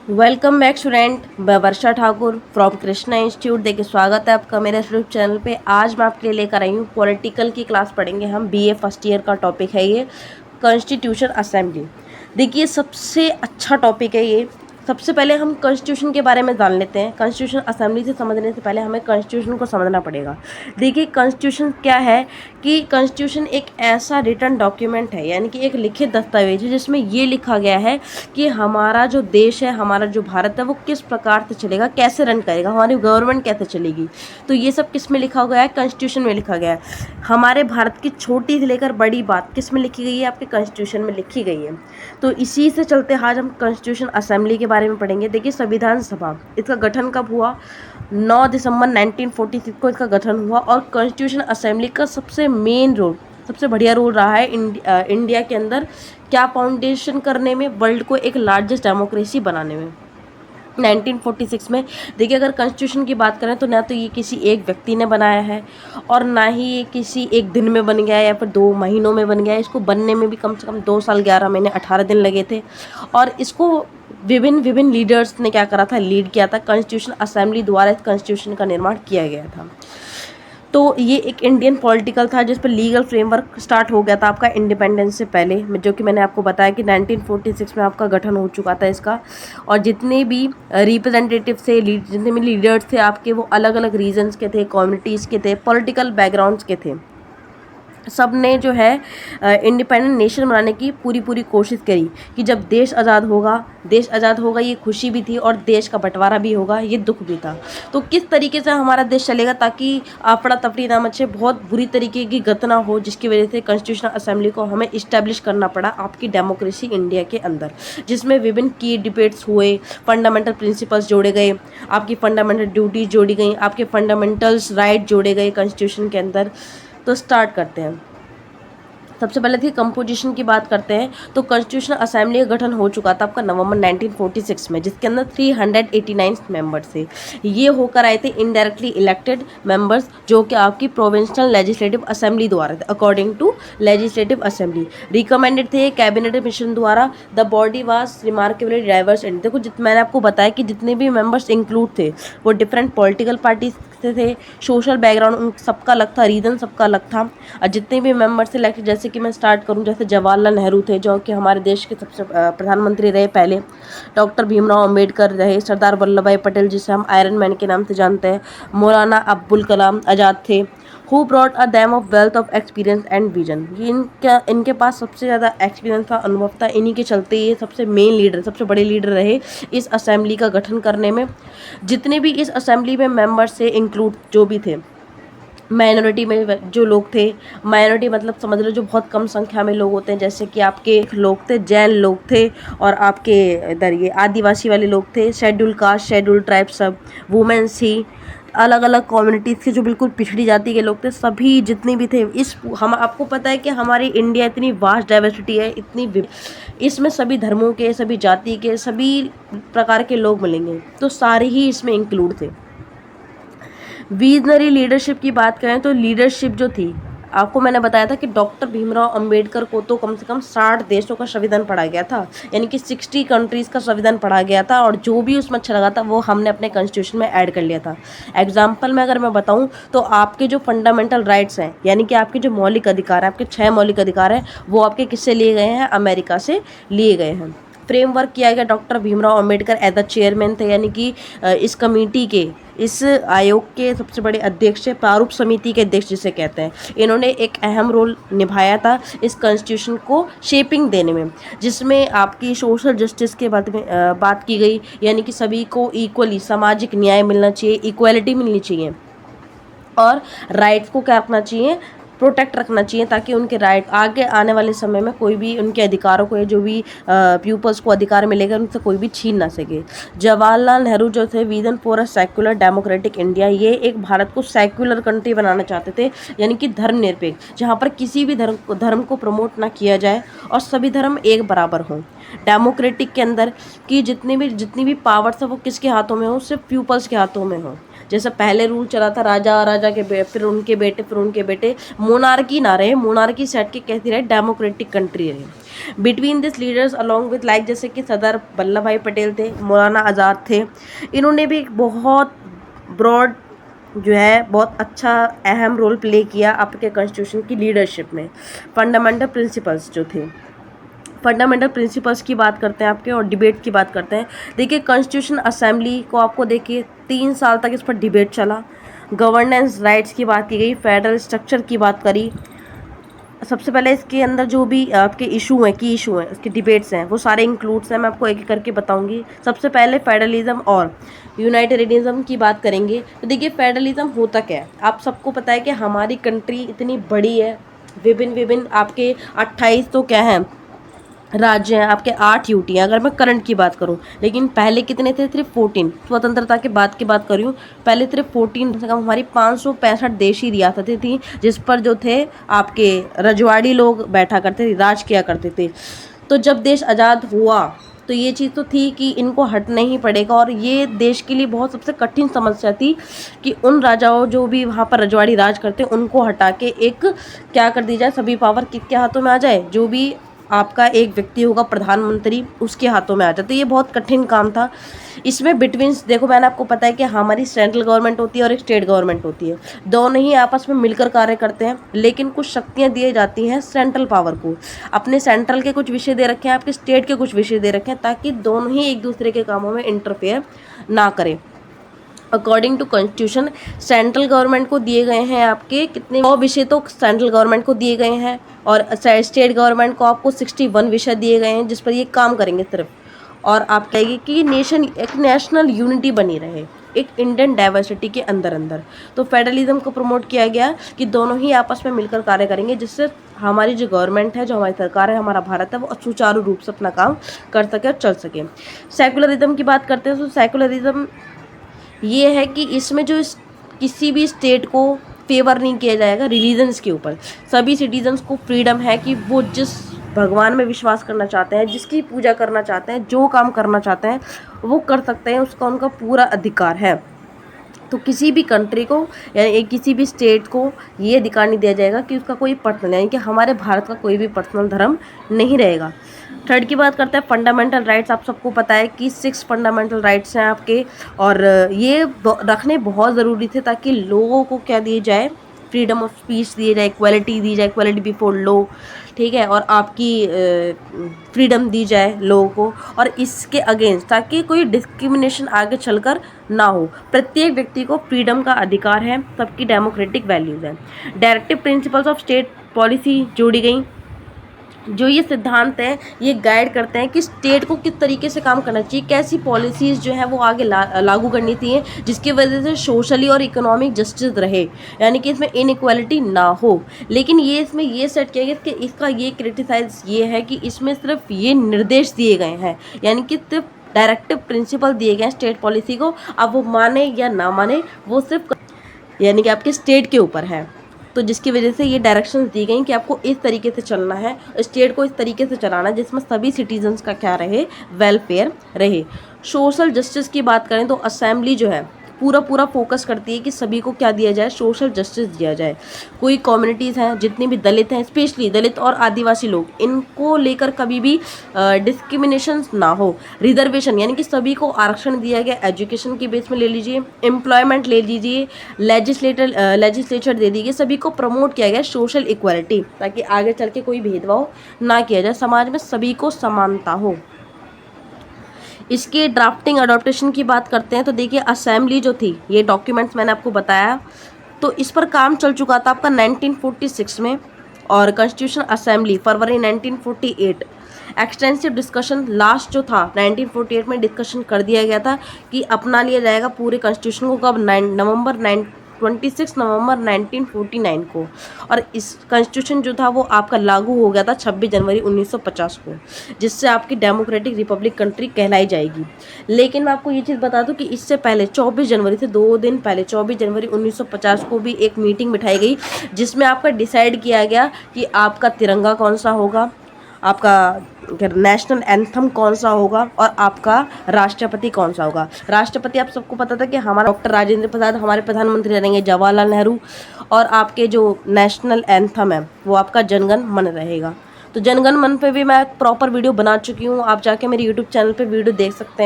Welcome back student. मैं वर्षा Thakur from Krishna institute. देखिए स्वागत है आपका मेरे यूट्यूब चैनल पे। आज मैं आपके लिए लेकर आई हूँ पॉलिटिकल की क्लास पढ़ेंगे हम। बीए फर्स्ट ईयर का टॉपिक है ये कॉन्स्टिट्यूशन असेंबली। देखिए सबसे अच्छा टॉपिक है ये। सबसे पहले हम कॉन्स्टिट्यूशन के बारे में जान लेते हैं। कॉन्स्टिट्यूशन असेंबली से समझने से पहले हमें कॉन्स्टिट्यूशन को समझना पड़ेगा। देखिए कॉन्स्टिट्यूशन क्या है कि कॉन्स्टिट्यूशन एक ऐसा रिटन डॉक्यूमेंट है, यानी कि एक लिखित दस्तावेज है जिसमें ये लिखा गया है कि हमारा जो देश है, हमारा जो भारत है, वो किस प्रकार से चलेगा, कैसे रन करेगा, हमारी गवर्नमेंट कैसे चलेगी। तो ये सब किस में लिखा गया है? कॉन्स्टिट्यूशन में लिखा गया है। हमारे भारत की छोटी से लेकर बड़ी बात किस में लिखी गई है? आपके कॉन्स्टिट्यूशन में लिखी गई है। तो इसी से चलते आज हम कॉन्स्टिट्यूशन असेंबली के बारे में पढ़ेंगे। देखिए संविधान सभा, इसका गठन कब हुआ? 9 दिसंबर 1946 को इसका गठन हुआ। और कॉन्स्टिट्यूशन असेंबली का सबसे मेन रोल, सबसे बढ़िया रोल रहा है इंडिया के अंदर क्या फाउंडेशन करने में, वर्ल्ड को एक लार्जेस्ट डेमोक्रेसी बनाने में 1946 में। देखिए अगर कॉन्स्टिट्यूशन की बात करें तो ना तो ये किसी एक व्यक्ति ने बनाया है और ना ही ये किसी एक दिन में बन गया है या फिर 2 महीनों में बन गया है। इसको बनने में भी कम से कम 2 साल 11 महीने 18 दिन लगे थे। और इसको विभिन्न लीडर्स ने क्या करा था? लीड किया था। कॉन्स्टिट्यूशन असेंबली द्वारा इस कॉन्स्टिट्यूशन का निर्माण किया गया था। तो ये एक इंडियन पॉलिटिकल था जिस पर लीगल फ्रेमवर्क स्टार्ट हो गया था आपका इंडिपेंडेंस से पहले, जो कि मैंने आपको बताया कि 1946 में आपका गठन हो चुका था इसका। और जितने भी रिप्रेजेंटेटिव थे, जितने भी लीडर्स थे आपके, वो अलग अलग रीजन्स के थे, कम्युनिटीज़ के थे, पॉलिटिकल बैकग्राउंड्स के थे। सब ने जो है इंडिपेंडेंट नेशन बनाने की पूरी कोशिश करी कि जब देश आज़ाद होगा, ये खुशी भी थी और देश का बंटवारा भी होगा, ये दुख भी था। तो किस तरीके से हमारा देश चलेगा ताकि अफरा तफरी ना मचे, बहुत बुरी तरीके की घटना हो, जिसकी वजह से कॉन्स्टिट्यूशनल असेंबली को हमें इस्टेब्लिश करना पड़ा आपकी डेमोक्रेसी इंडिया के अंदर, जिसमें विभिन्न की डिबेट्स हुए, फंडामेंटल प्रिंसिपल्स जोड़े गए, आपकी फंडामेंटल ड्यूटीज जोड़ी गई, आपके फंडामेंटल्स राइट जोड़े गए कॉन्स्टिट्यूशन के अंदर। तो स्टार्ट करते हैं। सबसे पहले थी कंपोजिशन की बात करते हैं। तो कॉन्स्टिट्यूशनल असेंबली का गठन हो चुका था आपका नवंबर 1946 में, जिसके अंदर 389 मेंबर्स थे। ये होकर आए थे इनडायरेक्टली इलेक्टेड मेंबर्स, जो कि आपकी प्रोविंशियल लेजिस्लेटिव असेंबली द्वारा थे। According to legislative assembly recommended थे कैबिनेट मिशन द्वारा। The body was remarkably diverse and देखो मैंने आपको बताया कि जितने भी मेंबर्स इंक्लूड थे वो डिफरेंट पॉलिटिकल पार्टीज से थे, सोशल बैकग्राउंड उन सबका अलग था, रीजन सबका अलग था। और जितने भी मेंबर्स इलेक्टेड, जैसे कि मैं स्टार्ट करूं, जैसे जवाहरलाल नेहरू थे जो कि हमारे देश के सबसे प्रधानमंत्री रहे पहले, डॉक्टर भीमराव अंबेडकर रहे, सरदार वल्लभ भाई पटेल जिसे हम आयरन मैन के नाम से जानते हैं, मौलाना अब्दुल कलाम आज़ाद थे, who brought a them of wealth of experience and vision. ये इनके पास सबसे ज़्यादा एक्सपीरियंस था, अनुभव था, इन्हीं के चलते ये सबसे मेन लीडर, सबसे बड़े लीडर रहे इस असेंबली का गठन करने में। जितने भी इस असेंबली में मेंबर्स से इंक्लूड जो भी थे, माइनॉरिटी में जो लोग थे, माइनॉरिटी मतलब समझ लो जो बहुत कम संख्या में लोग होते हैं, जैसे कि आपके लोग थे, जैन लोग थे, और आपके इधर ये आदिवासी वाले लोग थे, शेड्यूल कास्ट, शेड्यूल ट्राइब, सब वुमेन्स थी, अलग अलग कम्युनिटीज़ के जो बिल्कुल पिछड़ी जाति के लोग थे, सभी जितने भी थे। हम आपको पता है कि हमारी इंडिया इतनी वास्ट डाइवर्सिटी है, इसमें सभी धर्मों के, सभी जाति के, सभी प्रकार के लोग मिलेंगे, तो सारे ही इसमें इंक्लूड थे। विजनरी लीडरशिप की बात करें तो लीडरशिप जो थी, आपको मैंने बताया था कि डॉक्टर भीमराव अंबेडकर को तो कम से कम 60 देशों का संविधान पढ़ा गया था, यानी कि 60 कंट्रीज़ का संविधान पढ़ा गया था, और जो भी उसमें अच्छा लगा था वो हमने अपने कॉन्स्टिट्यूशन में ऐड कर लिया था। एग्जाम्पल में अगर मैं बताऊं तो आपके जो फंडामेंटल राइट्स हैं, यानी कि आपके जो मौलिक अधिकार हैं, आपके 6 मौलिक अधिकार हैं, वो आपके किससे लिए गए हैं? अमेरिका से लिए गए हैं। फ्रेमवर्क किया गया, doctor Bhimrao Ambedkar as the chairman थे, यानी कि इस कमेटी के, इस आयोग के सबसे बड़े अध्यक्ष, प्रारूप समिति के अध्यक्ष जिसे कहते हैं। इन्होंने एक अहम रोल निभाया था इस कॉन्स्टिट्यूशन को शेपिंग देने में, जिसमें आपकी सोशल जस्टिस के बारे में बात की गई, यानी कि सभी को इक्वली सामाजिक न्याय मिलना चाहिए, इक्वालिटी मिलनी चाहिए, और राइट्स को क्या रखना चाहिए? प्रोटेक्ट रखना चाहिए, ताकि उनके राइट आगे आने वाले समय में कोई भी उनके अधिकारों को, जो भी पीपल्स को अधिकार मिलेगा, उनसे कोई भी छीन ना सके। जवाहरलाल नेहरू जो थे, vision for a secular democratic India, ये एक भारत को सेक्युलर कंट्री बनाना चाहते थे, यानी कि धर्मनिरपेक्ष, जहाँ पर किसी भी धर्म को प्रमोट ना किया जाए और सभी धर्म एक बराबर हों। डेमोक्रेटिक के अंदर की जितनी भी पावर्स है वो किसके हाथों में हो? सिर्फ पीपल्स के हाथों में हो। जैसे पहले रूल चला था राजा राजा के फिर उनके बेटे फिर उनके बेटे, मोनार्की ना रहे, मोनार्की सेट के कैसी रहे, डेमोक्रेटिक कंट्री रहे। Between this leaders along with like जैसे कि सरदार वल्लभ भाई पटेल थे, मौलाना आज़ाद थे, इन्होंने भी एक बहुत ब्रॉड जो है बहुत अच्छा अहम रोल प्ले किया आपके कॉन्स्टिट्यूशन की लीडरशिप में। फंडामेंटल प्रिंसिपल्स जो थे, फंडामेंटल प्रिंसिपल्स की बात करते हैं आपके और डिबेट की बात करते हैं। देखिए कॉन्स्टिट्यूशन असेंबली को आपको देखिए 3 साल तक इस पर डिबेट चला। गवर्नेंस राइट्स की बात की गई, फेडरल स्ट्रक्चर की बात करी। सबसे पहले इसके अंदर जो भी आपके इशू हैं, की इशू हैं, उसके डिबेट्स हैं, वो सारे इंक्लूड्स हैं, मैं आपको एक एक करके बताऊंगी। सबसे पहले फेडरलिज्म और यूनाइटेरिज्म की बात करेंगे। तो देखिए फेडरलिज्म होता क्या है, आप सबको पता है कि हमारी कंट्री इतनी बड़ी है, विभिन्न आपके 28 तो क्या है राज्य हैं, आपके 8 यूटी हैं अगर मैं करंट की बात करूं, लेकिन पहले कितने थे, सिर्फ 14। स्वतंत्रता के बाद की बात कर रही हूँ, पहले सिर्फ 14 से कम हमारी 565 देशी रियासतें थी जिस पर जो थे आपके रजवाड़ी लोग बैठा करते थे, राज किया करते थे। तो जब देश आज़ाद हुआ तो ये चीज़ तो थी कि इनको हटना ही पड़ेगा, और ये देश के लिए बहुत सबसे कठिन समस्या थी कि उन राजाओं जो भी वहाँ पर रजवाड़ी राज करते उनको हटा के एक क्या कर दी जाए, सभी पावर किसके हाथों में आ जाए, जो भी आपका एक व्यक्ति होगा प्रधानमंत्री उसके हाथों में आ जाए। तो ये बहुत कठिन काम था। इसमें बिटवीन देखो मैंने आपको पता है कि हमारी सेंट्रल गवर्नमेंट होती है और एक स्टेट गवर्नमेंट होती है, दोनों ही आपस में मिलकर कार्य करते हैं, लेकिन कुछ शक्तियां दी जाती हैं सेंट्रल पावर को। अपने सेंट्रल के कुछ विषय दे रखे हैं, आपके स्टेट के कुछ विषय दे रखे हैं, ताकि दोनों ही एक दूसरे के कामों में इंटरफेयर ना करें। According to constitution central government को दिए गए हैं आपके कितने 100 विषय तो सेंट्रल गवर्नमेंट को दिए गए हैं, और स्टेट गवर्नमेंट को आपको 61 विषय दिए गए हैं जिस पर ये काम करेंगे सिर्फ। और आप कहेंगे कि एक नेशनल यूनिटी बनी रहे, एक इंडियन डाइवर्सिटी के अंदर। तो फेडरलिज्म को प्रमोट किया गया कि दोनों ही आपस में मिलकर कार्य करेंगे, जिससे हमारी जो गवर्नमेंट है, जो हमारी सरकार है, हमारा भारत है, वो सुचारू रूप से अपना काम कर सके और चल सके। सेकुलरिज्म की बात करते हैं तो सेकुलरिज्म ये है कि इसमें जो किसी भी स्टेट को फेवर नहीं किया जाएगा रिलीजन्स के ऊपर। सभी सिटीजन्स को फ्रीडम है कि वो जिस भगवान में विश्वास करना चाहते हैं, जिसकी पूजा करना चाहते हैं, जो काम करना चाहते हैं वो कर सकते हैं, उसका उनका पूरा अधिकार है। तो किसी भी कंट्री को यानी किसी भी स्टेट को ये अधिकार नहीं दिया जाएगा कि उसका कोई पर्सनल, यानी कि हमारे भारत का कोई भी पर्सनल धर्म नहीं रहेगा। थर्ड की बात करते हैं फंडामेंटल राइट्स। आप सबको पता है कि 6 फंडामेंटल राइट्स हैं आपके, और ये रखने बहुत ज़रूरी थे ताकि लोगों को क्या दिए जाए, फ्रीडम ऑफ स्पीच दिए जाए, इक्वालिटी दी जाए, इक्वालिटी बिफोर लॉ, ठीक है, और आपकी फ्रीडम दी जाए लोगों को, और इसके अगेंस्ट ताकि कोई डिस्क्रिमिनेशन आगे चलकर ना हो। प्रत्येक व्यक्ति को फ्रीडम का अधिकार है, सबकी डेमोक्रेटिक वैल्यूज़ हैं। Directive principles of state policy जोड़ी गई। जो ये सिद्धांत हैं ये गाइड करते हैं कि स्टेट को किस तरीके से काम करना चाहिए, कैसी पॉलिसीज़ जो है वो आगे लागू करनी चाहिए जिसकी वजह से सोशली और इकोनॉमिक जस्टिस रहे, यानी कि इसमें इनइक्वालिटी ना हो। लेकिन ये इसमें ये सेट किया गया कि इसका ये क्रिटिसाइज ये है कि इसमें सिर्फ ये निर्देश दिए गए हैं, यानी कि सिर्फ डायरेक्टिव प्रिंसिपल दिए गए हैं स्टेट पॉलिसी को। अब वो माने या ना माने वो सिर्फ यानी कि आपके स्टेट के ऊपर है। तो जिसकी वजह से ये डायरेक्शंस दी गई कि आपको इस तरीके से चलना है, स्टेट को इस तरीके से चलाना है जिसमें सभी सिटीजन्स का क्या रहे, वेलफेयर रहे। सोशल जस्टिस की बात करें तो असेंबली जो है पूरा फोकस करती है कि सभी को क्या दिया जाए, सोशल जस्टिस दिया जाए। कोई कम्युनिटीज़ हैं, जितनी भी दलित हैं, स्पेशली दलित और आदिवासी लोग, इनको लेकर कभी भी डिस्क्रिमिनेशन ना हो। रिजर्वेशन यानी कि सभी को आरक्षण दिया गया, एजुकेशन के बेस में ले लीजिए, एम्प्लॉयमेंट ले लीजिए, लेजिस्लेचर दे दी गई, सभी को प्रमोट किया गया सोशल इक्वालिटी, ताकि आगे चल के कोई भेदभाव ना किया जाए, समाज में सभी को समानता हो। इसके ड्राफ्टिंग अडॉप्टेशन की बात करते हैं तो देखिए असेंबली जो थी, ये डॉक्यूमेंट्स मैंने आपको बताया, तो इस पर काम चल चुका था आपका 1946 में, और कॉन्स्टिट्यूशन असेंबली फरवरी 1948। एक्सटेंसिव डिस्कशन लास्ट जो था 1948 में डिस्कशन कर दिया गया था कि अपना लिया जाएगा पूरे कॉन्स्टिट्यूशन को कब, 26 नवंबर 1949 को, और इस कॉन्स्टिट्यूशन जो था वो आपका लागू हो गया था 26 जनवरी 1950 को, जिससे आपकी डेमोक्रेटिक रिपब्लिक कंट्री कहलाई जाएगी। लेकिन मैं आपको ये चीज़ बता दूं कि इससे पहले 24 जनवरी से 2 दिन पहले 24 जनवरी 1950 को भी एक मीटिंग बिठाई गई जिसमें आपका डिसाइड किया गया कि आपका तिरंगा कौन सा होगा, आपका नेशनल एंथम कौन सा होगा और आपका राष्ट्रपति कौन सा होगा। राष्ट्रपति आप सबको पता था कि हमारा डॉक्टर राजेंद्र प्रसाद हमारे प्रधानमंत्री रहेंगे जवाहरलाल नेहरू, और आपके जो नेशनल एंथम है वो आपका जनगण मन रहेगा। तो जनगण मन पे भी मैं प्रॉपर वीडियो बना चुकी हूँ, आप जाके मेरे यूट्यूब चैनल पे वीडियो देख सकते हैं।